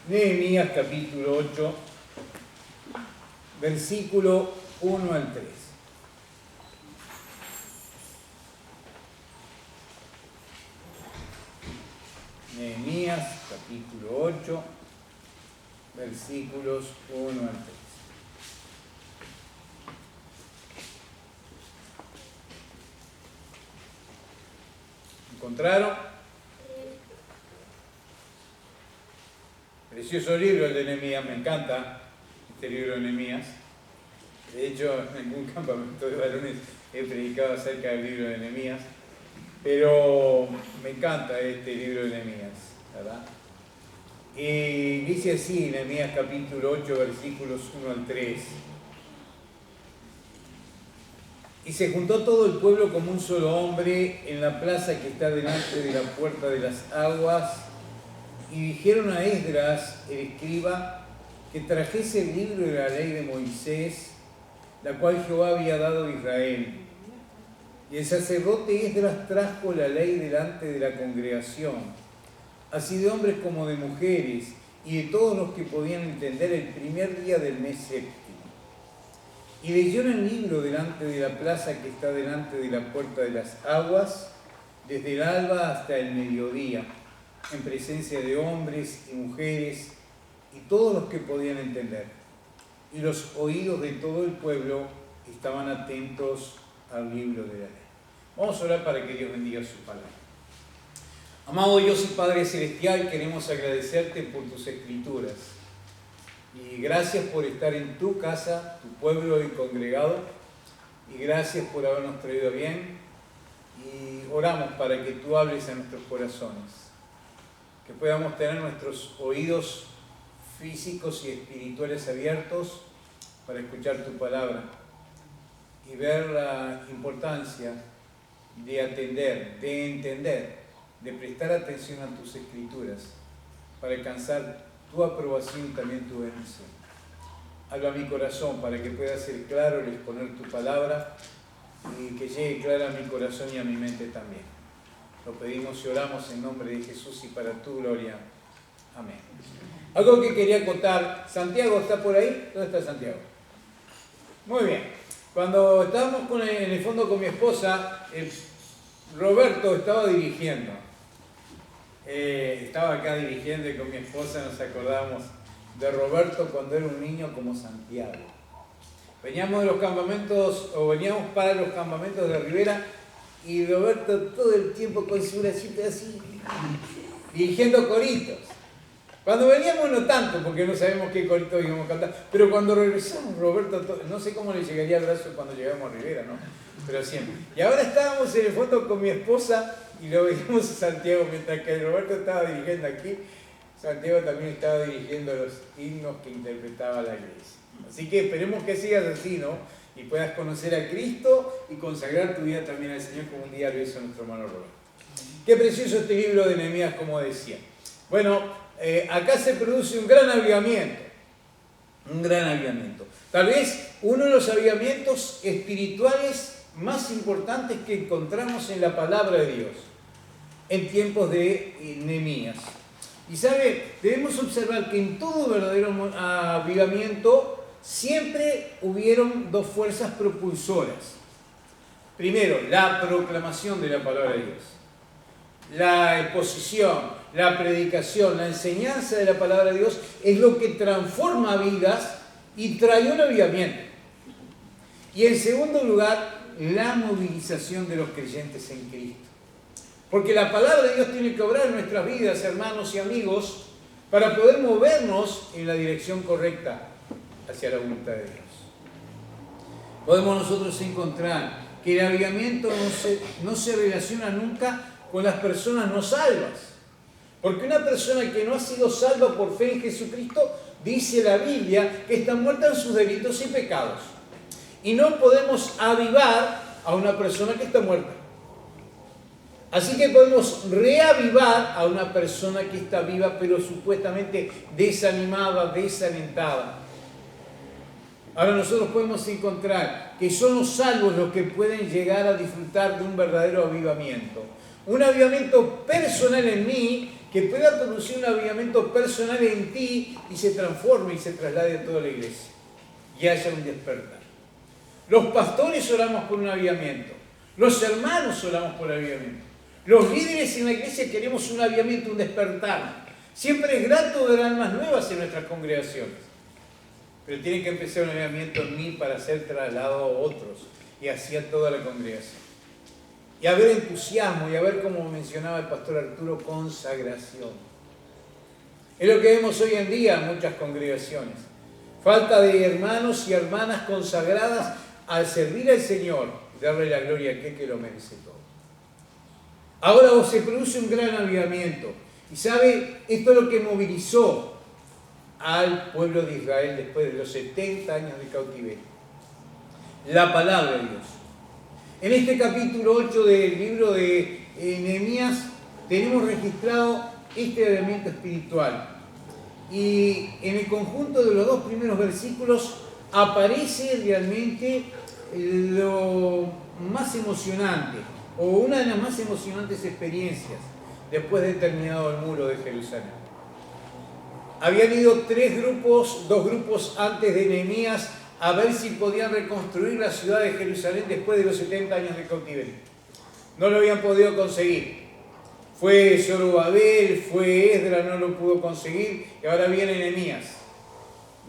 Nehemías capítulo 8, versículo 1 al 3. Nehemías capítulo 8, versículos 1 al 3. ¿Encontraron? Precioso libro el de Nehemías, me encanta este libro de Nehemías. De hecho, en algún campamento de varones he predicado acerca del libro de Nehemías, pero me encanta este libro de Nehemías, ¿verdad? Y dice así, Nehemías capítulo 8, versículos 1 al 3. Y se juntó todo el pueblo como un solo hombre en la plaza que está delante de la puerta de las aguas, y dijeron a Esdras, el escriba, que trajese el libro de la ley de Moisés, la cual Jehová había dado a Israel. Y el sacerdote Esdras trajo la ley delante de la congregación, así de hombres como de mujeres, y de todos los que podían entender, el primer día del mes séptimo. Y leyeron el libro delante de la plaza que está delante de la puerta de las aguas, desde el alba hasta el mediodía, en presencia de hombres y mujeres y todos los que podían entender. Y los oídos de todo el pueblo estaban atentos al libro de la ley. Vamos a orar para que Dios bendiga su palabra. Amado Dios y Padre Celestial, queremos agradecerte por tus escrituras. Y gracias por estar en tu casa, tu pueblo y congregado. Y gracias por habernos traído bien. Y oramos para que tú hables a nuestros corazones. Que podamos tener nuestros oídos físicos y espirituales abiertos para escuchar tu palabra y ver la importancia de atender, de entender, de prestar atención a tus escrituras para alcanzar tu aprobación y también tu bendición. Habla a mi corazón para que pueda ser claro el exponer tu palabra y que llegue clara a mi corazón y a mi mente también. Lo pedimos y oramos en nombre de Jesús y para tu gloria. Amén. Algo que quería contar. ¿Santiago está por ahí? ¿Dónde está Santiago? Muy bien. Cuando estábamos en el fondo con mi esposa, Roberto estaba dirigiendo. Estaba acá dirigiendo y con mi esposa nos acordábamos de Roberto cuando era un niño como Santiago. Veníamos de los campamentos, o veníamos para los campamentos de Rivera, y Roberto todo el tiempo con su bracito así, dirigiendo coritos. Cuando veníamos no tanto, porque no sabemos qué corito íbamos a cantar, pero cuando regresamos, Roberto, no sé cómo le llegaría el brazo cuando llegamos a Rivera, ¿no? Pero siempre. Y ahora estábamos en el fondo con mi esposa y lo veíamos a Santiago, mientras que Roberto estaba dirigiendo aquí, Santiago también estaba dirigiendo los himnos que interpretaba la iglesia. Así que esperemos que sigas así, ¿no? Y puedas conocer a Cristo y consagrar tu vida también al Señor, como un día lo hizo nuestro hermano Roberto. Qué precioso este libro de Nehemías, como decía. Bueno, acá se produce un gran avivamiento. Un gran avivamiento. Tal vez uno de los avivamientos espirituales más importantes que encontramos en la palabra de Dios en tiempos de Nehemías. Y sabe, debemos observar que en todo verdadero avivamiento siempre hubieron dos fuerzas propulsoras. Primero, la proclamación de la palabra de Dios. La exposición, la predicación, la enseñanza de la palabra de Dios es lo que transforma vidas y trae un avivamiento. Y en segundo lugar, la movilización de los creyentes en Cristo. Porque la palabra de Dios tiene que obrar en nuestras vidas, hermanos y amigos, para poder movernos en la dirección correcta hacia la voluntad de Dios. Podemos nosotros encontrar que el avivamiento no se relaciona nunca con las personas no salvas. Porque una persona que no ha sido salva por fe en Jesucristo, dice la Biblia, que está muerta en sus delitos y pecados. Y no podemos avivar a una persona que está muerta. Así que podemos reavivar a una persona que está viva, pero supuestamente desanimada, desalentada. Ahora nosotros podemos encontrar que son los salvos los que pueden llegar a disfrutar de un verdadero avivamiento. Un avivamiento personal en mí que pueda producir un avivamiento personal en ti y se transforme y se traslade a toda la iglesia y haya un despertar. Los pastores oramos por un avivamiento, los hermanos oramos por avivamiento, los líderes en la iglesia queremos un avivamiento, un despertar. Siempre es grato ver almas nuevas en nuestras congregaciones, pero tiene que empezar un avivamiento en mí para ser trasladado a otros y así a toda la congregación. Y haber entusiasmo y haber, como mencionaba el pastor Arturo, consagración. Es lo que vemos hoy en día en muchas congregaciones. Falta de hermanos y hermanas consagradas al servir al Señor, darle la gloria a aquel que lo merece todo. Ahora se produce un gran avivamiento. Y sabe, esto es lo que movilizó al pueblo de Israel después de los 70 años de cautiverio. La palabra de Dios. En este capítulo 8 del libro de Nehemías tenemos registrado este avivamiento espiritual. Y en el conjunto de los dos primeros versículos aparece realmente lo más emocionante, o una de las más emocionantes experiencias después de terminado el muro de Jerusalén. Habían ido dos grupos antes de Nehemías a ver si podían reconstruir la ciudad de Jerusalén después de los 70 años de cautiverio. No lo habían podido conseguir. Fue Zorobabel, fue Esdras, no lo pudo conseguir, y ahora viene Nehemías.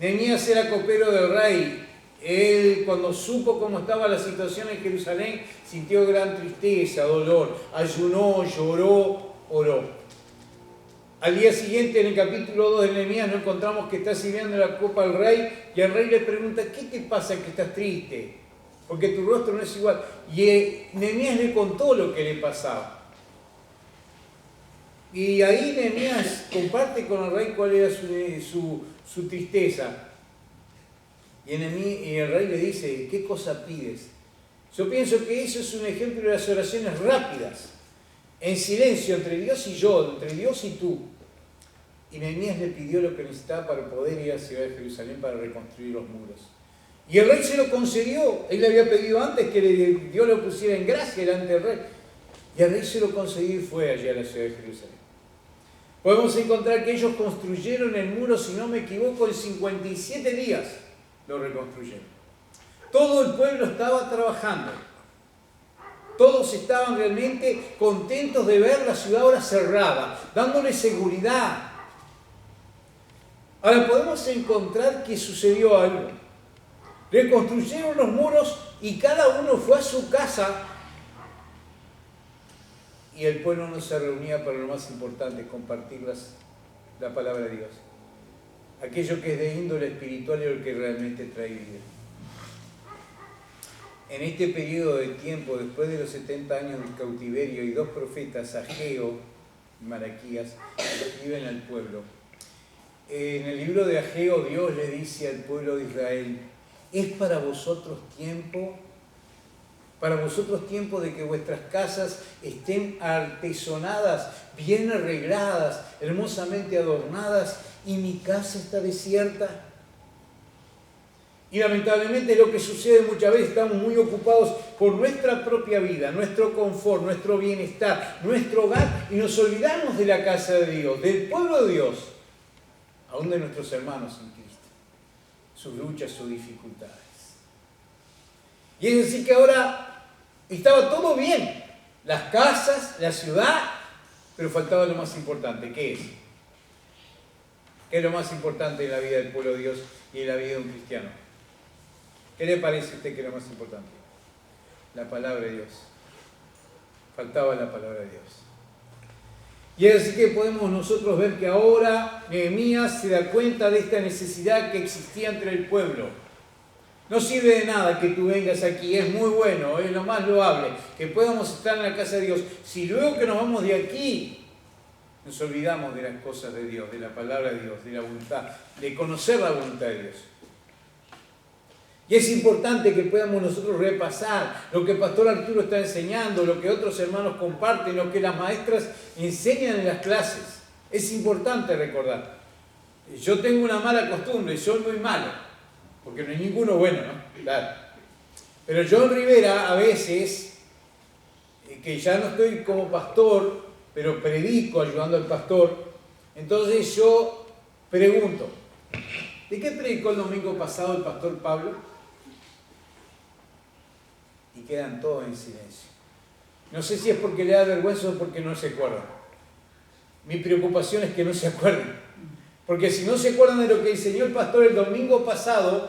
Nehemías era copero del rey. Él, cuando supo cómo estaba la situación en Jerusalén, sintió gran tristeza, dolor, ayunó, lloró, oró. Al día siguiente, en el capítulo 2 de Nehemías, nos encontramos que está sirviendo la copa al rey y el rey le pregunta: ¿qué te pasa que estás triste? Porque tu rostro no es igual. Y Nehemías le contó lo que le pasaba. Y ahí Nehemías comparte con el rey cuál era su tristeza. Y el rey le dice: ¿qué cosa pides? Yo pienso que eso es un ejemplo de las oraciones rápidas, en silencio, entre Dios y yo, entre Dios y tú. Y Nehemías le pidió lo que necesitaba para poder ir a la ciudad de Jerusalén para reconstruir los muros. Y el rey se lo concedió. Él le había pedido antes que Dios lo pusiera en gracia delante del rey. Y el rey se lo concedió y fue allí a la ciudad de Jerusalén. Podemos encontrar que ellos construyeron el muro, si no me equivoco, en 57 días lo reconstruyeron. Todo el pueblo estaba trabajando. Todos estaban realmente contentos de ver la ciudad ahora cerrada, dándole seguridad. Ahora podemos encontrar que sucedió algo. Reconstruyeron los muros y cada uno fue a su casa. Y el pueblo no se reunía para lo más importante, compartir la palabra de Dios. Aquello que es de índole espiritual es lo que realmente trae vida. En este periodo de tiempo, después de los 70 años de cautiverio, y dos profetas, Ageo y Malaquías, escriben al pueblo. En el libro de Ageo, Dios le dice al pueblo de Israel: es para vosotros tiempo de que vuestras casas estén artesonadas, bien arregladas, hermosamente adornadas, y mi casa está desierta. Y lamentablemente lo que sucede muchas veces, estamos muy ocupados por nuestra propia vida, nuestro confort, nuestro bienestar, nuestro hogar, y nos olvidamos de la casa de Dios, del pueblo de Dios, aún de nuestros hermanos en Cristo, sus luchas, sus dificultades. Y es decir que ahora estaba todo bien, las casas, la ciudad, pero faltaba lo más importante. ¿Qué es? ¿Qué es lo más importante en la vida del pueblo de Dios y en la vida de un cristiano? ¿Qué le parece a usted que es lo más importante? La palabra de Dios. Faltaba la palabra de Dios. Y es así que podemos nosotros ver que ahora Nehemías se da cuenta de esta necesidad que existía entre el pueblo. No sirve de nada que tú vengas aquí, es muy bueno, es lo más loable, que podamos estar en la casa de Dios. Si luego que nos vamos de aquí, nos olvidamos de las cosas de Dios, de la palabra de Dios, de la voluntad, de conocer la voluntad de Dios. Y es importante que podamos nosotros repasar lo que el pastor Arturo está enseñando, lo que otros hermanos comparten, lo que las maestras enseñan en las clases. Es importante recordar. Yo tengo una mala costumbre, soy muy malo, porque no hay ninguno bueno, ¿no? Claro. Pero yo en Rivera, a veces, que ya no estoy como pastor, pero predico ayudando al pastor. Entonces yo pregunto, ¿de qué predicó el domingo pasado el pastor Pablo? Y quedan todos en silencio. No sé si es porque le da vergüenza o porque no se acuerdan. Mi preocupación es que no se acuerden. Porque si no se acuerdan de lo que enseñó el pastor el domingo pasado,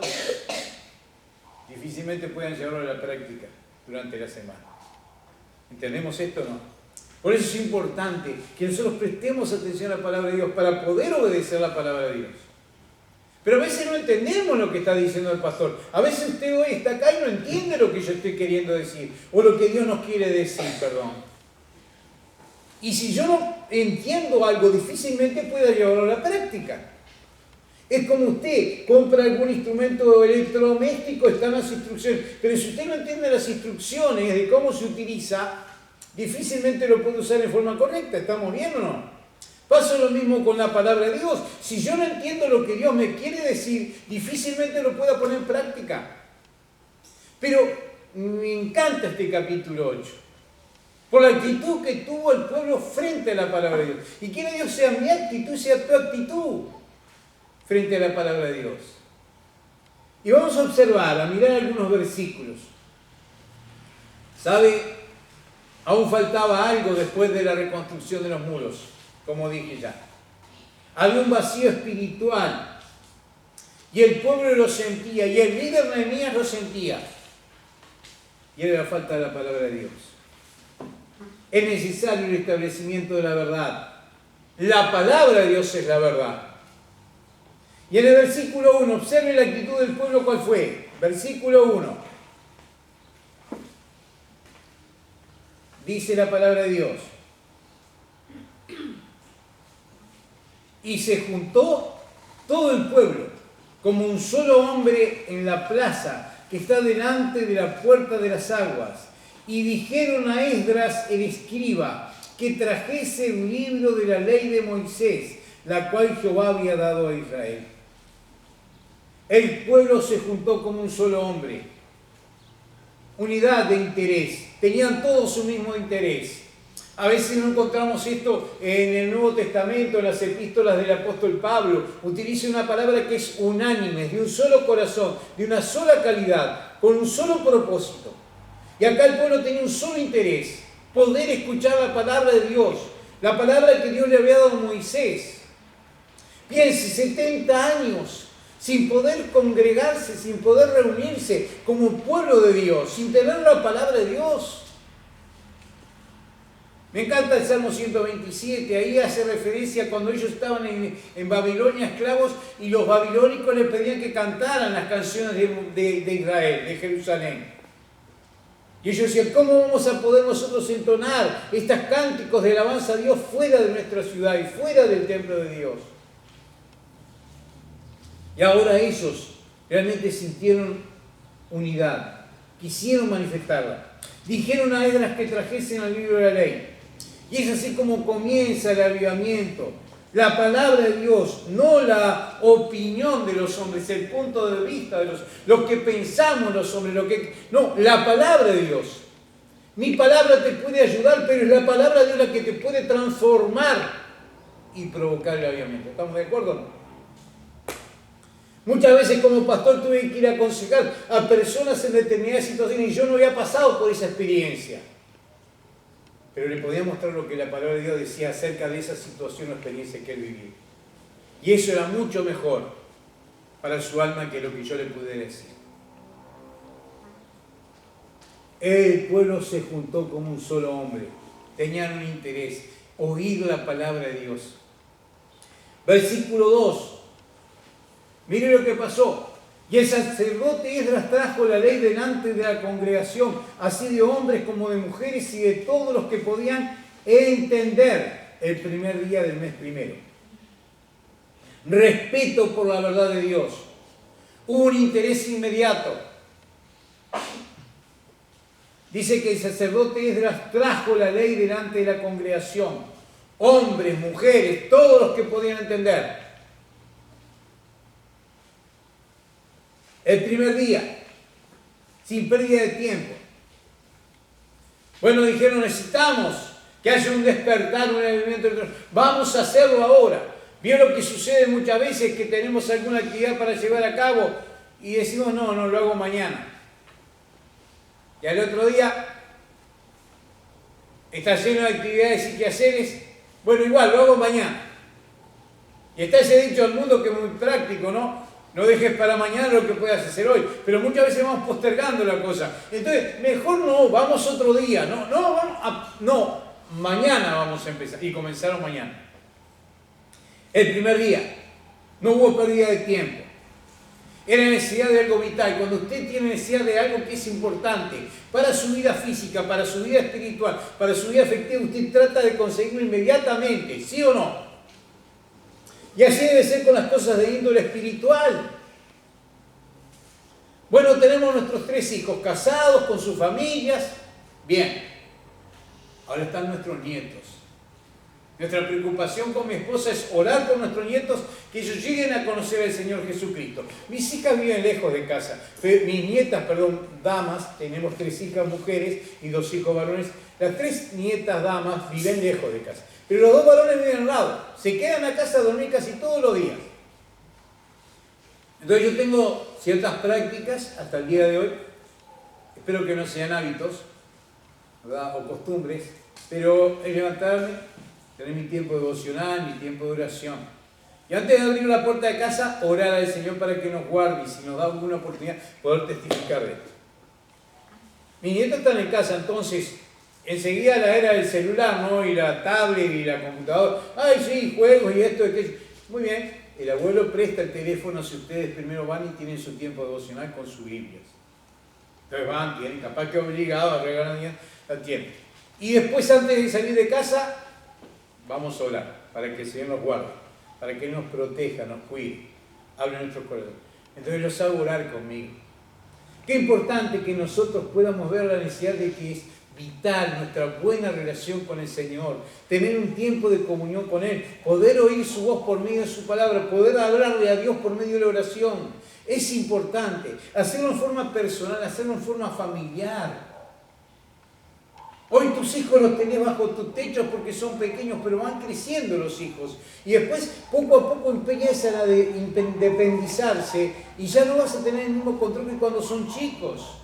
difícilmente puedan llevarlo a la práctica durante la semana. ¿Entendemos esto o no? Por eso es importante que nosotros prestemos atención a la palabra de Dios para poder obedecer la palabra de Dios. Pero a veces no entendemos lo que está diciendo el pastor. A veces usted hoy está acá y no entiende lo que yo estoy queriendo decir, o lo que Dios nos quiere decir, perdón. Y si yo no entiendo algo, difícilmente pueda llevarlo a la práctica. Es como usted compra algún instrumento electrodoméstico, están las instrucciones, pero si usted no entiende las instrucciones de cómo se utiliza, difícilmente lo puede usar en forma correcta. ¿Estamos bien o no? Pasa lo mismo con la palabra de Dios. Si yo no entiendo lo que Dios me quiere decir, difícilmente lo pueda poner en práctica. Pero me encanta este capítulo 8. Por la actitud que tuvo el pueblo frente a la palabra de Dios. Y quiere Dios sea mi actitud, sea tu actitud frente a la palabra de Dios. Y vamos a observar, a mirar algunos versículos. ¿Sabe? Aún faltaba algo después de la reconstrucción de los muros, como dije ya. Había un vacío espiritual. Y el pueblo lo sentía, y el líder Nehemías lo sentía. Y era la falta de la palabra de Dios. Es necesario el establecimiento de la verdad. La palabra de Dios es la verdad. Y en el versículo 1, observe la actitud del pueblo, ¿cuál fue? Versículo 1. Dice la palabra de Dios. Y se juntó todo el pueblo, como un solo hombre en la plaza que está delante de la puerta de las aguas. Y dijeron a Esdras el escriba que trajese un libro de la ley de Moisés, la cual Jehová había dado a Israel. El pueblo se juntó como un solo hombre. Unidad de interés. Tenían todos su mismo interés. A veces no encontramos esto en el Nuevo Testamento, en las epístolas del apóstol Pablo. Utiliza una palabra que es unánime, de un solo corazón, de una sola calidad, con un solo propósito. Y acá el pueblo tenía un solo interés, poder escuchar la palabra de Dios, la palabra que Dios le había dado a Moisés. Piense, 70 años sin poder congregarse, sin poder reunirse como pueblo de Dios, sin tener la palabra de Dios. Me encanta el Salmo 127, ahí hace referencia a cuando ellos estaban en Babilonia esclavos y los babilónicos les pedían que cantaran las canciones de Israel, de Jerusalén. Y ellos decían, ¿cómo vamos a poder nosotros entonar estos cánticos de alabanza a Dios fuera de nuestra ciudad y fuera del templo de Dios? Y ahora ellos realmente sintieron unidad, quisieron manifestarla. Dijeron a Esdras que trajesen el libro de la ley. Y es así como comienza el avivamiento. La palabra de Dios, no la opinión de los hombres, el punto de vista de lo que pensamos los hombres, no, la palabra de Dios. Mi palabra te puede ayudar, pero es la palabra de Dios la que te puede transformar y provocar el avivamiento. ¿Estamos de acuerdo o no? Muchas veces como pastor tuve que ir a aconsejar a personas en determinadas situaciones y yo no había pasado por esa experiencia. Pero le podía mostrar lo que la palabra de Dios decía acerca de esa situación o experiencia que él vivía. Y eso era mucho mejor para su alma que lo que yo le pude decir. El pueblo se juntó como un solo hombre. Tenían un interés, oír la palabra de Dios. Versículo 2. Mire lo que pasó. Y el sacerdote Esdras trajo la ley delante de la congregación, así de hombres como de mujeres y de todos los que podían entender el primer día del mes primero. Respeto por la verdad de Dios. Hubo un interés inmediato. Dice que el sacerdote Esdras trajo la ley delante de la congregación. Hombres, mujeres, todos los que podían entender. El primer día, sin pérdida de tiempo. Bueno, dijeron, necesitamos que haya un despertar, un avivamiento. Vamos a hacerlo ahora. ¿Vio lo que sucede muchas veces? Que tenemos alguna actividad para llevar a cabo y decimos, no, lo hago mañana. Y al otro día está lleno de actividades y quehaceres, bueno, igual, lo hago mañana. Y está ese dicho del mundo que es muy práctico, ¿no? No dejes para mañana lo que puedas hacer hoy. Pero muchas veces vamos postergando la cosa. Entonces, mejor no, vamos otro día. No, mañana vamos a empezar. Y comenzaron mañana. El primer día, no hubo pérdida de tiempo. Era necesidad de algo vital. Cuando usted tiene necesidad de algo que es importante para su vida física, para su vida espiritual, para su vida afectiva, usted trata de conseguirlo inmediatamente, ¿sí o no? Y así debe ser con las cosas de índole espiritual. Bueno, tenemos nuestros 3 hijos casados, con sus familias. Bien, ahora están nuestros nietos. Nuestra preocupación con mi esposa es orar por nuestros nietos, que ellos lleguen a conocer al Señor Jesucristo. Mis hijas viven lejos de casa. Mis nietas, damas, tenemos 3 hijas mujeres y 2 hijos varones. Las 3 nietas damas viven lejos de casa. Pero los 2 varones viven al lado. Se quedan a casa a dormir casi todos los días. Entonces yo tengo ciertas prácticas hasta el día de hoy. Espero que no sean hábitos, ¿verdad? O costumbres. Pero el levantarme, tener mi tiempo devocional, mi tiempo de oración. Y antes de abrir la puerta de casa, orar al Señor para que nos guarde y si nos da alguna oportunidad, poder testificar de esto. Mis nietos están en casa, entonces, enseguida la era del celular, ¿no? Y la tablet y la computadora. Ay, sí, juegos y esto y aquello. Muy bien, el abuelo presta el teléfono si ustedes primero van y tienen su tiempo devocional con sus Biblias. Entonces van, tienen capaz que obligado a regalar a tiempo. Y después, antes de salir de casa, vamos a orar para que el Señor nos guarde, para que Él nos proteja, nos cuide, hable en nuestros corazones. Entonces los hago orar conmigo. Qué importante que nosotros podamos ver la necesidad de que es vital nuestra buena relación con el Señor, tener un tiempo de comunión con Él, poder oír su voz por medio de su palabra, poder hablarle a Dios por medio de la oración. Es importante hacerlo en forma personal, hacerlo en forma familiar. Hoy tus hijos los tenés bajo tu techo porque son pequeños, pero van creciendo los hijos. Y después, poco a poco, empiezan a independizarse y ya no vas a tener el mismo control que cuando son chicos.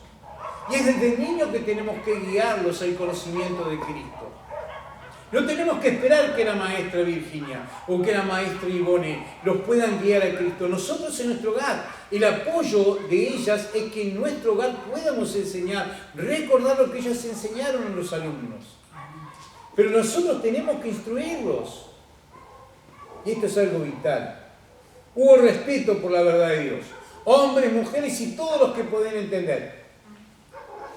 Y es desde niños que tenemos que guiarlos al conocimiento de Cristo. No tenemos que esperar que la maestra Virginia o que la maestra Ivone los puedan guiar a Cristo. Nosotros en nuestro hogar, el apoyo de ellas es que en nuestro hogar podamos enseñar, recordar lo que ellas enseñaron a los alumnos. Pero nosotros tenemos que instruirlos. Y esto es algo vital. Hubo respeto por la verdad de Dios. Hombres, mujeres y todos los que pueden entender.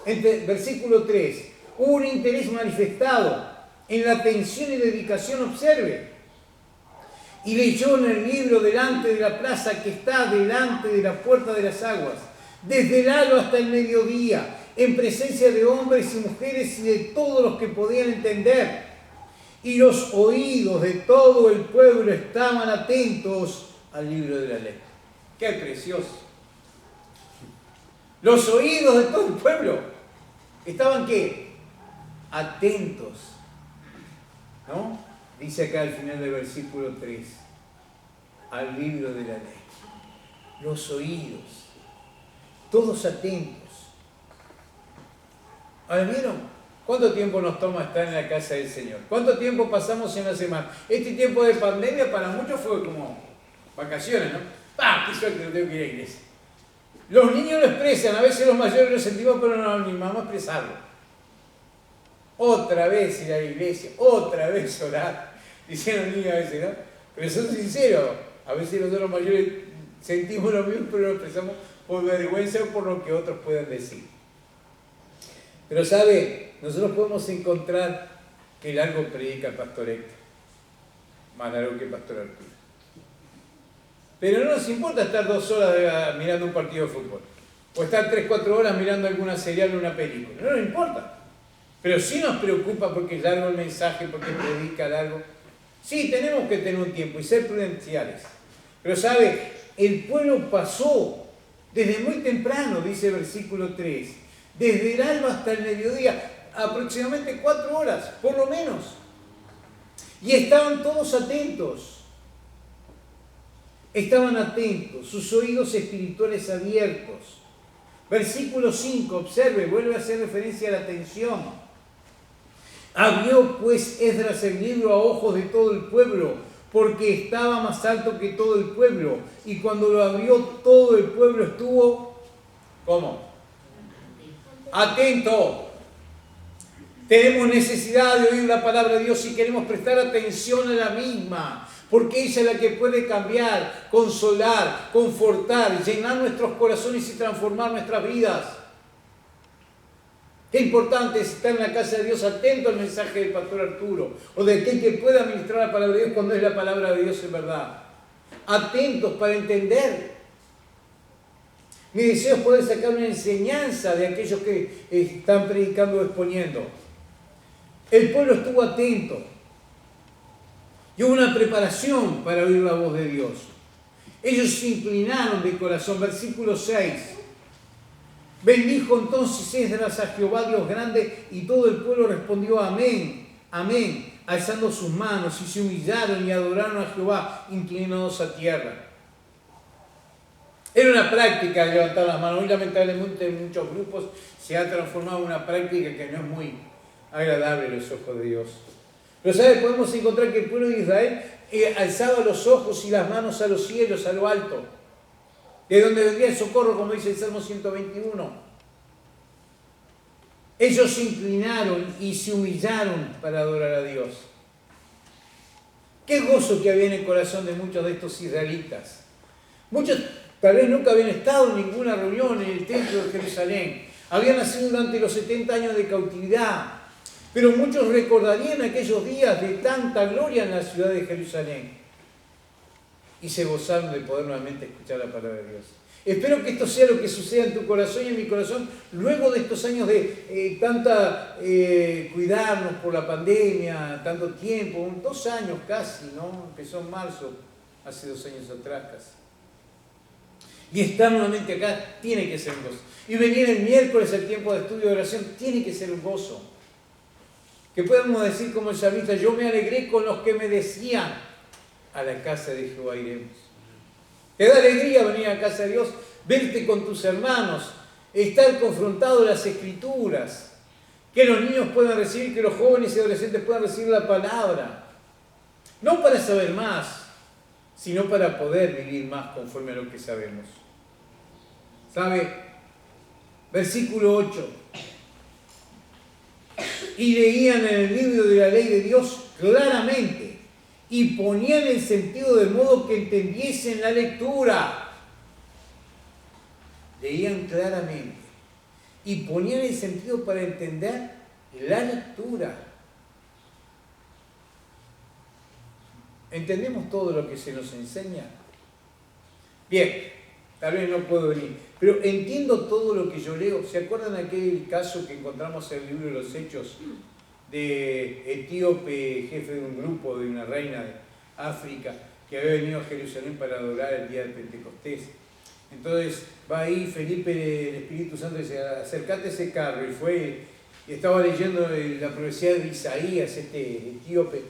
Versículo 3. Hubo un interés manifestado en la atención y dedicación, observe. Y leyó en el libro delante de la plaza que está delante de la puerta de las aguas, desde el alba hasta el mediodía, en presencia de hombres y mujeres y de todos los que podían entender. Y los oídos de todo el pueblo estaban atentos al libro de la ley. ¡Qué precioso! Los oídos de todo el pueblo estaban, ¿qué? Atentos. ¿No? Dice acá al final del versículo 3, al libro de la ley. Los oídos, todos atentos. Ahora, ¿vieron? ¿Cuánto tiempo nos toma estar en la casa del Señor? ¿Cuánto tiempo pasamos en la semana? Este tiempo de pandemia para muchos fue como vacaciones, ¿no? ¡Ah, qué suerte que tengo que ir a la iglesia! Los niños lo expresan, a veces los mayores lo sentimos, pero no animamos a expresarlo. Otra vez ir a la iglesia, otra vez orar. Dicen los niños a veces, ¿no? Pero son sinceros. A veces nosotros los mayores sentimos lo mismo, pero lo expresamos por vergüenza o por lo que otros puedan decir. Pero ¿sabe? Nosotros podemos encontrar que largo predica el pastor Héctor, más largo que el pastor Arturo. Pero no nos importa estar 2 horas mirando un partido de fútbol, o estar 3-4 horas mirando alguna serial o una película. No nos importa. Pero sí nos preocupa porque es largo el mensaje, porque predica largo. Sí, tenemos que tener un tiempo y ser prudenciales. Pero ¿sabe? El pueblo pasó desde muy temprano, dice el versículo 3, desde el alba hasta el mediodía. aproximadamente 4 horas, por lo menos. Y estaban todos atentos. Estaban atentos, sus oídos espirituales abiertos. Versículo 5, observe, vuelve a hacer referencia a la atención. Abrió pues Esdras el libro a ojos de todo el pueblo, porque estaba más alto que todo el pueblo. Y cuando lo abrió, todo el pueblo estuvo, ¿cómo? Atento. Tenemos necesidad de oír la palabra de Dios y queremos prestar atención a la misma, porque ella es la que puede cambiar, consolar, confortar, llenar nuestros corazones y transformar nuestras vidas. Qué importante es estar en la casa de Dios atento al mensaje del pastor Arturo, o de aquel que pueda administrar la palabra de Dios cuando es la palabra de Dios en verdad. Atentos para entender. Mi deseo es poder sacar una enseñanza de aquellos que están predicando o exponiendo. El pueblo estuvo atento. Y hubo una preparación para oír la voz de Dios. Ellos se inclinaron de corazón. Versículo 6. Bendijo entonces Esdras a Jehová Dios grande, y todo el pueblo respondió amén, amén, alzando sus manos, y se humillaron y adoraron a Jehová, inclinados a tierra. Era una práctica de levantar las manos. Hoy lamentablemente en muchos grupos se ha transformado en una práctica que no es muy agradable a los ojos de Dios. Pero ¿sabes? Podemos encontrar que el pueblo de Israel alzaba los ojos y las manos a los cielos, a lo alto, de donde vendría el socorro, como dice el Salmo 121. Ellos se inclinaron y se humillaron para adorar a Dios. Qué gozo que había en el corazón de muchos de estos israelitas. Muchos tal vez nunca habían estado en ninguna reunión en el templo de Jerusalén. Habían nacido durante los 70 años de cautividad. Pero muchos recordarían aquellos días de tanta gloria en la ciudad de Jerusalén. Y se gozaron de poder nuevamente escuchar la palabra de Dios. Espero que esto sea lo que suceda en tu corazón y en mi corazón luego de estos años de cuidarnos por la pandemia, tanto tiempo, 2 años casi, ¿no? Empezó en marzo, hace 2 años atrás casi. Y estar nuevamente acá tiene que ser un gozo. Y venir el miércoles al tiempo de estudio de oración tiene que ser un gozo. Que podemos decir como el salmista, yo me alegré con los que me decían, a la casa de Jehová iremos. Te da alegría venir a la casa de Dios, verte con tus hermanos, estar confrontado a las Escrituras, que los niños puedan recibir, que los jóvenes y adolescentes puedan recibir la palabra. No para saber más, sino para poder vivir más conforme a lo que sabemos. ¿Sabe? Versículo 8. Y leían en el libro de la ley de Dios claramente y ponían el sentido de modo que entendiesen la lectura. Leían claramente y ponían el sentido para entender la lectura. ¿Entendemos todo lo que se nos enseña? Bien, tal vez no puedo venir, pero entiendo todo lo que yo leo. ¿Se acuerdan de aquel caso que encontramos en el libro de los Hechos de etíope, jefe de un grupo, de una reina de África, que había venido a Jerusalén para adorar el día de Pentecostés? Entonces va ahí Felipe, el Espíritu Santo, dice, acércate a ese carro, y fue, y estaba leyendo la profecía de Isaías, este etíope,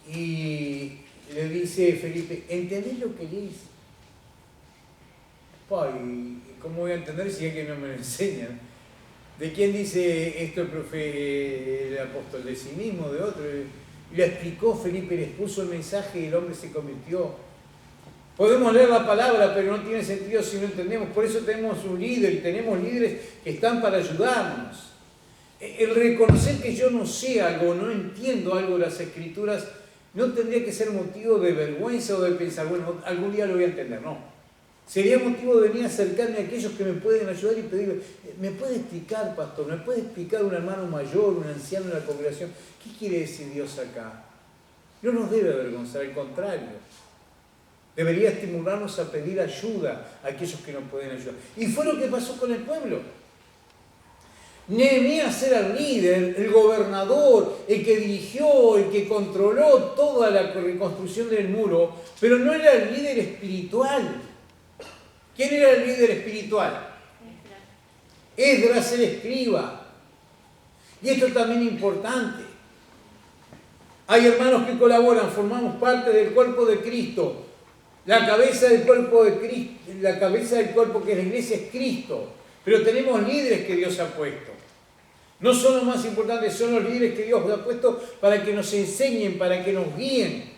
y le dice Felipe, ¿entendés lo que lees? ¿Y cómo voy a entender si es que no me lo enseñan? ¿De quién dice esto el apóstol? ¿De sí mismo, de otro? Y le explicó Felipe, le expuso el mensaje y el hombre se convirtió. Podemos leer la palabra, pero no tiene sentido si no entendemos. Por eso tenemos un líder y tenemos líderes que están para ayudarnos. El reconocer que yo no sé algo, no entiendo algo de las Escrituras, no tendría que ser motivo de vergüenza o de pensar, bueno, algún día lo voy a entender, no. Sería motivo de venir a acercarme a aquellos que me pueden ayudar y pedirle, ¿me puede explicar, pastor? ¿Me puede explicar un hermano mayor, un anciano en la congregación? ¿Qué quiere decir Dios acá? No nos debe avergonzar, al contrario. Debería estimularnos a pedir ayuda a aquellos que nos pueden ayudar. Y fue lo que pasó con el pueblo. Nehemías era el líder, el gobernador, el que dirigió, el que controló toda la reconstrucción del muro, pero no era el líder espiritual. ¿Quién era el líder espiritual? Esdras el escriba. Y esto también es importante. Hay hermanos que colaboran, formamos parte del cuerpo de Cristo. La cabeza del cuerpo de Cristo, la cabeza del cuerpo que es la iglesia es Cristo. Pero tenemos líderes que Dios ha puesto. No son los más importantes, son los líderes que Dios ha puesto para que nos enseñen, para que nos guíen.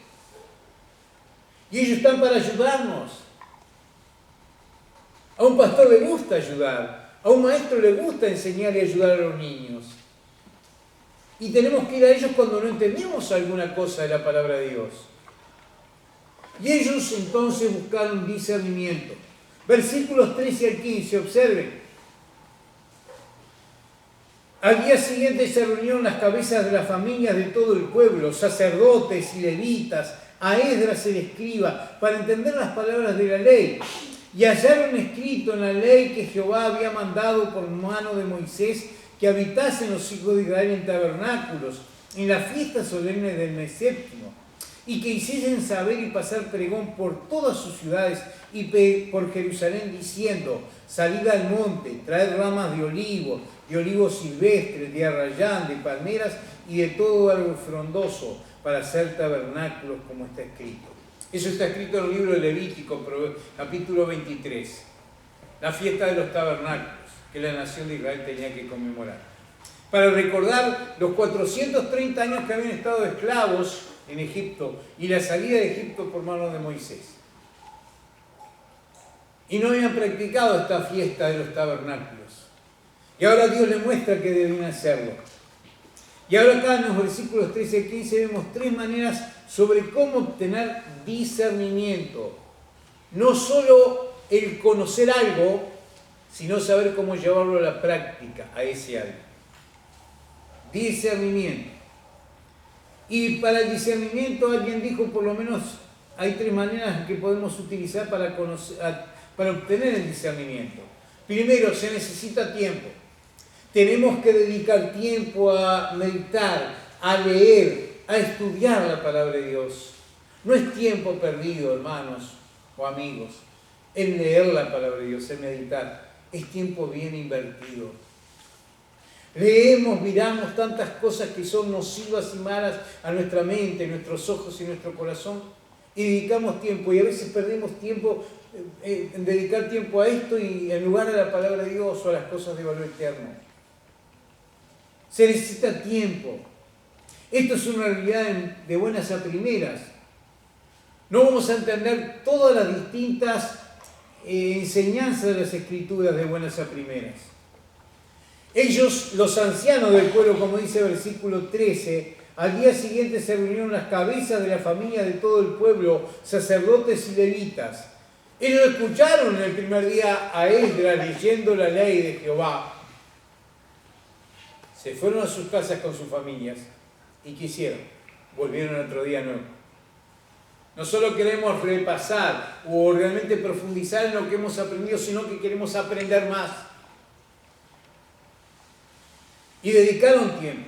Y ellos están para ayudarnos. A un pastor le gusta ayudar. A un maestro le gusta enseñar y ayudar a los niños. Y tenemos que ir a ellos cuando no entendemos alguna cosa de la palabra de Dios. Y ellos entonces buscaron discernimiento. Versículos 13 al 15, observen. Al día siguiente se reunieron las cabezas de las familias de todo el pueblo, sacerdotes y levitas, a Esdras el escriba, para entender las palabras de la ley. Y hallaron escrito en la ley que Jehová había mandado por mano de Moisés que habitasen los hijos de Israel en tabernáculos, en las fiestas solemnes del mes séptimo, y que hiciesen saber y pasar pregón por todas sus ciudades y por Jerusalén, diciendo: salid al monte, traed ramas de olivos silvestres, de arrayán, de palmeras y de todo árbol frondoso, para hacer tabernáculos, como está escrito. Eso está escrito en el libro de Levítico, capítulo 23. La fiesta de los tabernáculos que la nación de Israel tenía que conmemorar. Para recordar los 430 años que habían estado esclavos en Egipto y la salida de Egipto por mano de Moisés. Y no habían practicado esta fiesta de los tabernáculos. Y ahora Dios les muestra que deben hacerlo. Y ahora acá en los versículos 13 y 15 vemos tres maneras sobre cómo obtener discernimiento. No solo el conocer algo, sino saber cómo llevarlo a la práctica, a ese algo. Discernimiento. Y para el discernimiento alguien dijo, por lo menos hay tres maneras que podemos utilizar para obtener el discernimiento. Primero, se necesita tiempo. Tenemos que dedicar tiempo a meditar, a leer, a estudiar la palabra de Dios. No es tiempo perdido, hermanos o amigos, en leer la palabra de Dios, en meditar. Es tiempo bien invertido. Leemos, miramos tantas cosas que son nocivas y malas a nuestra mente, nuestros ojos y nuestro corazón, y dedicamos tiempo, y a veces perdemos tiempo en dedicar tiempo a esto y en lugar de la palabra de Dios o a las cosas de valor eterno. Se necesita tiempo. Esto es una realidad de buenas a primeras. No vamos a entender todas las distintas enseñanzas de las Escrituras de buenas a primeras. Ellos, los ancianos del pueblo, como dice el versículo 13, al día siguiente se reunieron las cabezas de la familia de todo el pueblo, sacerdotes y levitas. Ellos escucharon el primer día a Esdras leyendo la ley de Jehová. Se fueron a sus casas con sus familias y ¿qué hicieron? Volvieron otro día nuevo. No solo queremos repasar o realmente profundizar en lo que hemos aprendido, sino que queremos aprender más. Y dedicaron tiempo.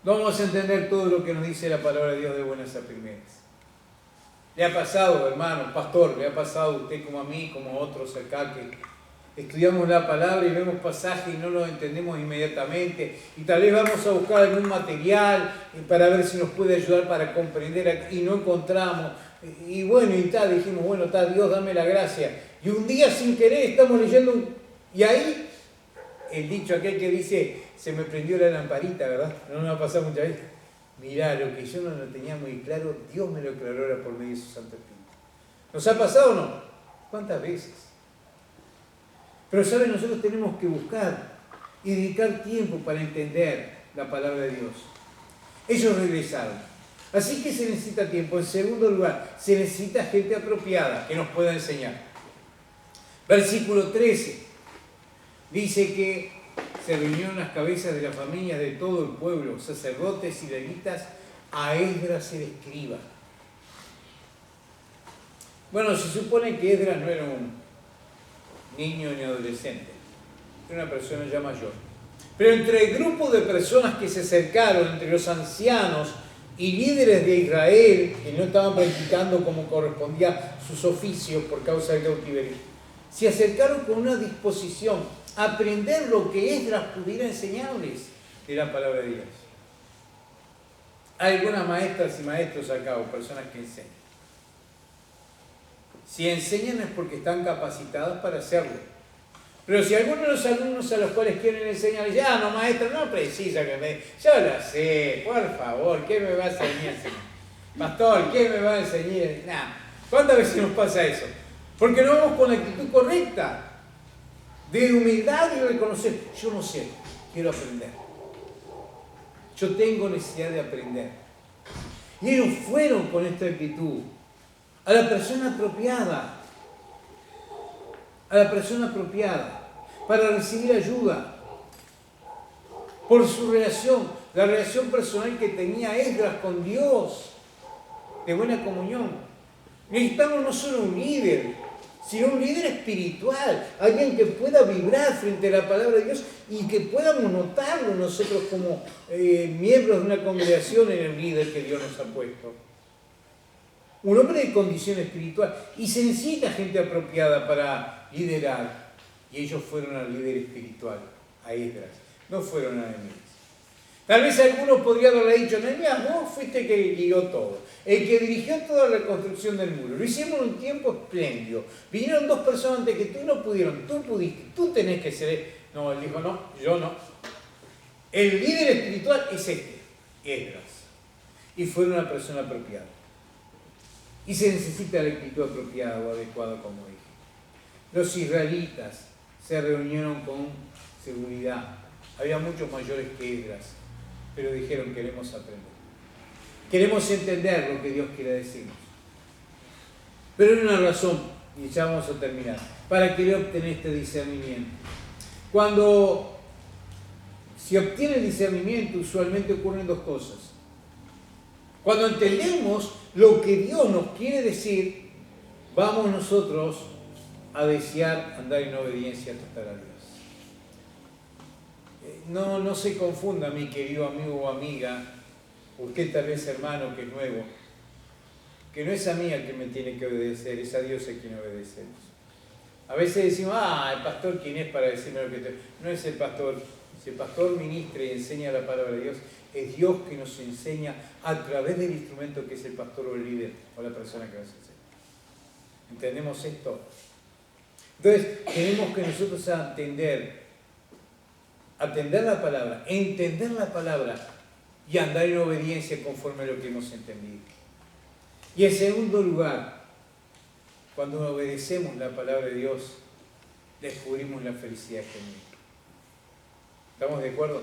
No vamos a entender todo lo que nos dice la palabra de Dios de buenas a primeras. Le ha pasado, hermano, pastor, le ha pasado a usted como a mí, como a otros acá, que estudiamos la palabra y vemos pasajes y no los entendemos inmediatamente. Y tal vez vamos a buscar algún material para ver si nos puede ayudar para comprender y no encontramos. Y bueno, y tal, dijimos, bueno, tal, Dios, dame la gracia. Y un día sin querer estamos leyendo y ahí el dicho aquel que dice, se me prendió la lamparita, ¿verdad? No me ha pasado muchas veces. Mirá, lo que yo no lo tenía muy claro, Dios me lo aclaró ahora por medio de su Santo Espíritu. ¿Nos ha pasado o no? ¿Cuántas veces? Pero, ¿saben? Nosotros tenemos que buscar y dedicar tiempo para entender la palabra de Dios. Ellos regresaron. Así que se necesita tiempo. En segundo lugar, se necesita gente apropiada que nos pueda enseñar. Versículo 13. Dice que se reunieron las cabezas de las familias de todo el pueblo, sacerdotes y levitas, a Esdras el escriba. Bueno, se supone que Esdras no era un niño ni adolescente, era una persona ya mayor. Pero entre el grupo de personas que se acercaron, entre los ancianos y líderes de Israel, que no estaban practicando como correspondía sus oficios por causa del cautiverio, se acercaron con una disposición aprender lo que Esdras pudiera enseñarles de la palabra de Dios. Hay algunas maestras y maestros acá, o personas que enseñan. Si enseñan es porque están capacitados para hacerlo. Pero si algunos de los alumnos a los cuales quieren enseñar dicen, no maestro, no precisa que me... Yo lo sé, por favor, ¿qué me va a enseñar? Pastor, ¿qué me va a enseñar? Nah. ¿Cuántas veces nos pasa eso? Porque no vamos con la actitud correcta, de humildad y de reconocer, yo no sé, quiero aprender. Yo tengo necesidad de aprender. Y ellos fueron con esta actitud a la persona apropiada, para recibir ayuda por su relación, la relación personal que tenía Esdras con Dios, de buena comunión. Necesitamos no solo un líder, sino un líder espiritual, alguien que pueda vibrar frente a la palabra de Dios y que podamos notarlo nosotros como miembros de una congregación en el líder que Dios nos ha puesto. Un hombre de condición espiritual, y se necesita gente apropiada para liderar. Y ellos fueron al líder espiritual, a Esdras, no fueron a Nehemías. Tal vez algunos podrían haberle dicho, Nehemías, vos fuiste el que guió todo, el que dirigió toda la construcción del muro. Lo hicimos en un tiempo espléndido. Vinieron 2 personas antes que tú, no pudieron, tú pudiste, tú tenés que ser. No, él dijo, no, yo no. El líder espiritual es Esdras. Y fue una persona apropiada. Y se necesita la actitud apropiada o adecuada, como dije. Los israelitas se reunieron con seguridad. Había muchos mayores que Esdras, pero dijeron, queremos aprender. Queremos entender lo que Dios quiere decirnos. Pero hay una razón, y ya vamos a terminar, para querer obtener este discernimiento. Cuando se obtiene el discernimiento, usualmente ocurren 2 cosas. Cuando entendemos lo que Dios nos quiere decir, vamos nosotros a desear andar en obediencia total a Dios. No se confunda, mi querido amigo o amiga, usted tal vez hermano que es nuevo, que no es a mí al que me tiene que obedecer, es a Dios a quien obedecemos. A veces decimos, el pastor, ¿quién es para decirme lo que tengo? No es el pastor. Si el pastor ministra y enseña la palabra de Dios, es Dios que nos enseña a través del instrumento que es el pastor o el líder o la persona que nos enseña. ¿Entendemos esto? Entonces, tenemos que nosotros atender la palabra, entender la palabra y andar en obediencia conforme a lo que hemos entendido. Y en segundo lugar, cuando obedecemos la palabra de Dios, descubrimos la felicidad genuina. ¿Estamos de acuerdo?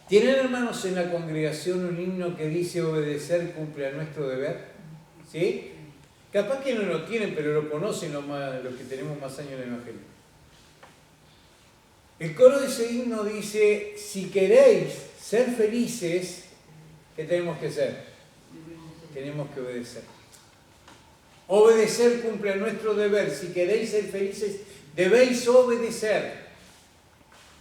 ¿Tienen, hermanos, en la congregación un himno que dice obedecer cumple a nuestro deber? ¿Sí? Capaz que no lo tienen, pero lo conocen los que tenemos más años en el Evangelio. El coro de ese himno dice, si queréis ser felices, ¿qué tenemos que hacer? Tenemos que obedecer. Obedecer cumple a nuestro deber. Si queréis ser felices, debéis obedecer.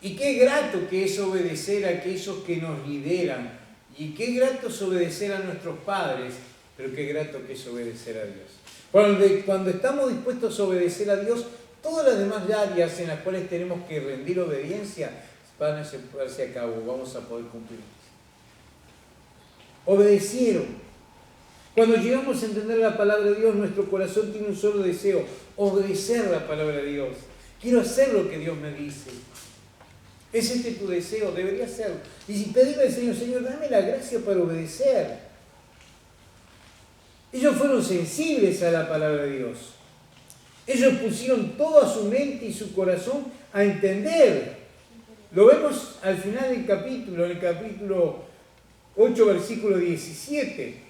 Y qué grato que es obedecer a aquellos que nos lideran. Y qué grato es obedecer a nuestros padres, pero qué grato que es obedecer a Dios. Cuando estamos dispuestos a obedecer a Dios, todas las demás áreas en las cuales tenemos que rendir obediencia van a llevarse a cabo, vamos a poder cumplir. Obedecieron. Cuando llegamos a entender la palabra de Dios, nuestro corazón tiene un solo deseo, obedecer la palabra de Dios. Quiero hacer lo que Dios me dice. ¿Es este tu deseo? Debería serlo. Y si pedirle al Señor, Señor, dame la gracia para obedecer. Ellos fueron sensibles a la palabra de Dios. Ellos pusieron toda su mente y su corazón a entender. Lo vemos al final del capítulo, en el capítulo 8, versículo 17.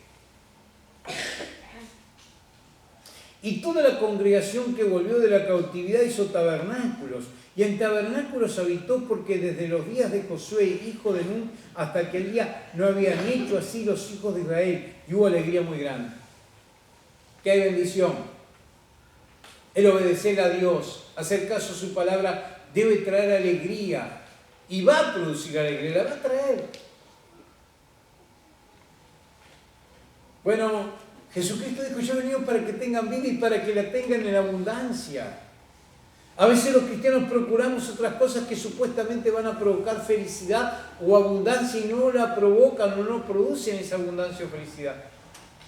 Y toda la congregación que volvió de la cautividad hizo tabernáculos. Y en tabernáculos habitó porque desde los días de Josué, hijo de Nun, hasta aquel día no habían hecho así los hijos de Israel. Y hubo alegría muy grande. ¿Qué hay bendición? El obedecer a Dios, hacer caso a su palabra, debe traer alegría. Y va a producir alegría, la va a traer. Bueno, Jesucristo dijo, yo he venido para que tengan vida y para que la tengan en abundancia. A veces los cristianos procuramos otras cosas que supuestamente van a provocar felicidad o abundancia y no la provocan o no producen esa abundancia o felicidad.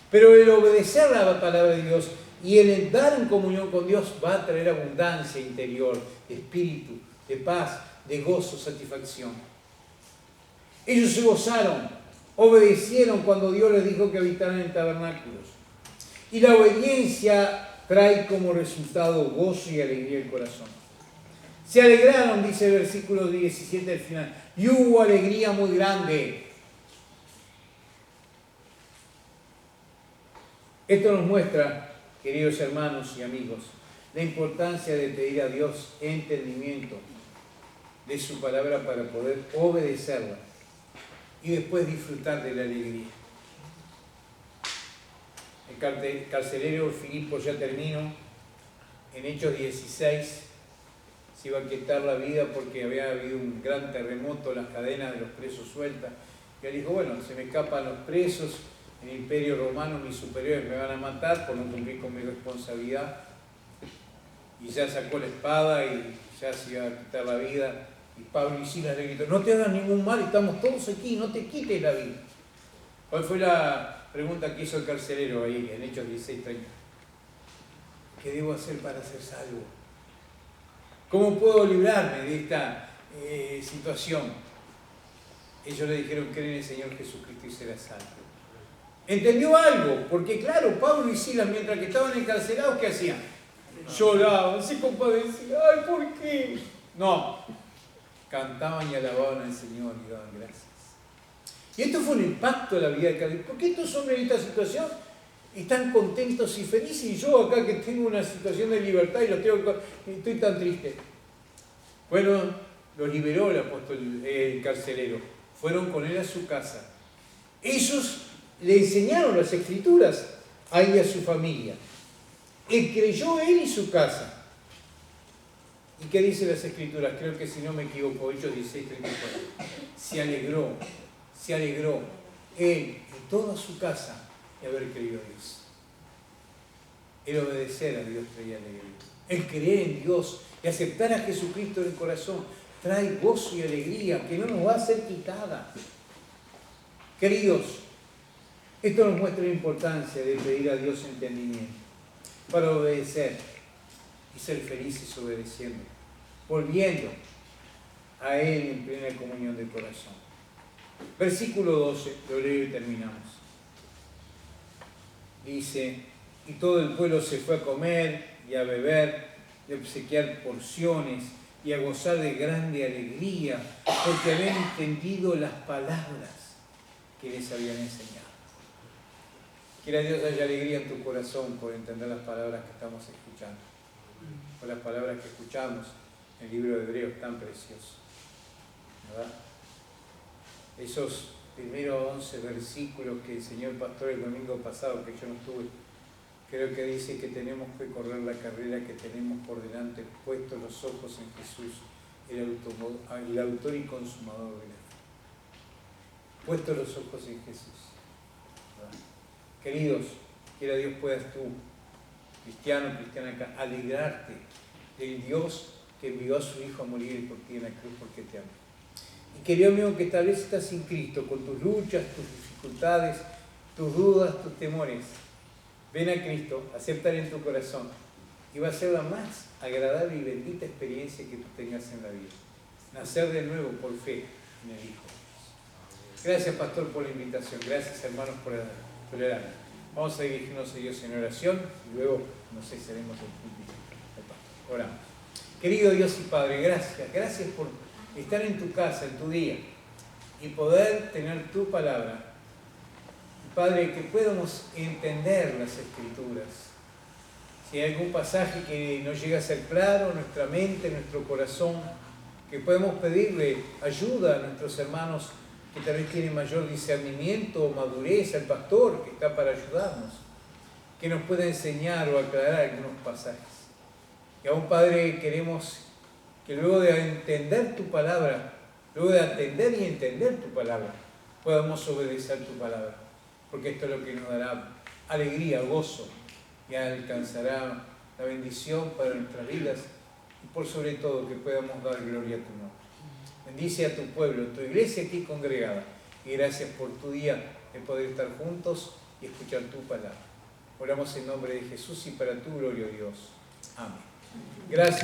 Pero el obedecer la palabra de Dios y el entrar en comunión con Dios va a traer abundancia interior, de espíritu, de paz, de gozo, satisfacción. Ellos se gozaron, obedecieron cuando Dios les dijo que habitaran en tabernáculos. Y la obediencia trae como resultado gozo y alegría del corazón. Se alegraron, dice el versículo 17 al final, y hubo alegría muy grande. Esto nos muestra, queridos hermanos y amigos, la importancia de pedir a Dios entendimiento de su palabra para poder obedecerla y después disfrutar de la alegría. El carcelero Filipo, ya termino, en Hechos 16 se iba a quitar la vida porque había habido un gran terremoto, las cadenas de los presos sueltas. Y él dijo, bueno, se me escapan los presos, en el Imperio Romano mis superiores me van a matar por no cumplir con mi responsabilidad. Y ya sacó la espada y ya se iba a quitar la vida. Y Pablo y Silas le gritó, no te hagas ningún mal, estamos todos aquí, no te quites la vida. ¿Cuál fue la pregunta que hizo el carcelero ahí en Hechos 16:30? ¿Qué debo hacer para ser salvo? ¿Cómo puedo librarme de esta situación? Ellos le dijeron, cree en el Señor Jesucristo y serás salvo. Entendió algo, porque claro, Pablo y Silas, mientras que estaban encarcelados, ¿qué hacían? Lloraban, se compadecían, ¡ay, por qué! No, cantaban y alababan al Señor y daban gracias. Y esto fue un impacto en la vida de cada uno. ¿Por qué estos hombres en esta situación están contentos y felices? Y yo acá que tengo una situación de libertad y estoy tan triste. Bueno, los liberó el apóstol, el carcelero. Fueron con él a su casa. Ellos le enseñaron las escrituras a él y a su familia. Él creyó él y su casa. ¿Y qué dicen las escrituras? Creo que si no me equivoco, Hechos 16:34. Se alegró él y toda su casa de haber creído a Dios. El obedecer a Dios traía alegría. El creer en Dios y aceptar a Jesucristo en el corazón trae gozo y alegría que no nos va a ser quitada. Queridos, esto nos muestra la importancia de pedir a Dios entendimiento para obedecer y ser felices obedeciendo, volviendo a Él en plena comunión del corazón. Versículo 12, lo leo y terminamos. Dice, y todo el pueblo se fue a comer y a beber, y a obsequiar porciones y a gozar de grande alegría, porque habían entendido las palabras que les habían enseñado. Quiera Dios haya alegría en tu corazón por entender las palabras que estamos escuchando, por las palabras que escuchamos en el libro de Hebreos tan precioso, ¿verdad? Esos primeros 11 versículos que enseñó el pastor el domingo pasado, que yo no estuve, creo que dice que tenemos que correr la carrera que tenemos por delante, puestos los ojos en Jesús, el autor y consumador de la fe. Puestos los ojos en Jesús. ¿Verdad? Queridos, quiera Dios puedas tú, cristiano, cristiana acá, alegrarte del Dios que envió a su Hijo a morir por ti en la cruz porque te ama. Y querido amigo, que tal vez estás sin Cristo, con tus luchas, tus dificultades, tus dudas, tus temores, ven a Cristo, acéptale en tu corazón y va a ser la más agradable y bendita experiencia que tú tengas en la vida. Nacer de nuevo por fe en el Hijo de Dios. Gracias, pastor, por la invitación. Gracias, hermanos, por tolerarme. Vamos a dirigirnos a Dios en oración y luego nos cesaremos el púlpito. Oramos. Querido Dios y Padre, gracias por estar en tu casa, en tu día y poder tener tu palabra. Padre, que podamos entender las Escrituras. Si hay algún pasaje que no llega a ser claro en nuestra mente, en nuestro corazón, que podemos pedirle ayuda a nuestros hermanos que tal vez tienen mayor discernimiento o madurez, al pastor que está para ayudarnos, que nos pueda enseñar o aclarar algunos pasajes. Y aún, Padre, queremos que luego de entender tu palabra, luego de atender y entender tu palabra, podamos obedecer tu palabra, porque esto es lo que nos dará alegría, gozo, y alcanzará la bendición para nuestras vidas y por sobre todo que podamos dar gloria a tu nombre. Bendice a tu pueblo, tu iglesia aquí congregada, y gracias por tu día de poder estar juntos y escuchar tu palabra. Oramos en nombre de Jesús y para tu gloria, Dios. Amén. Gracias.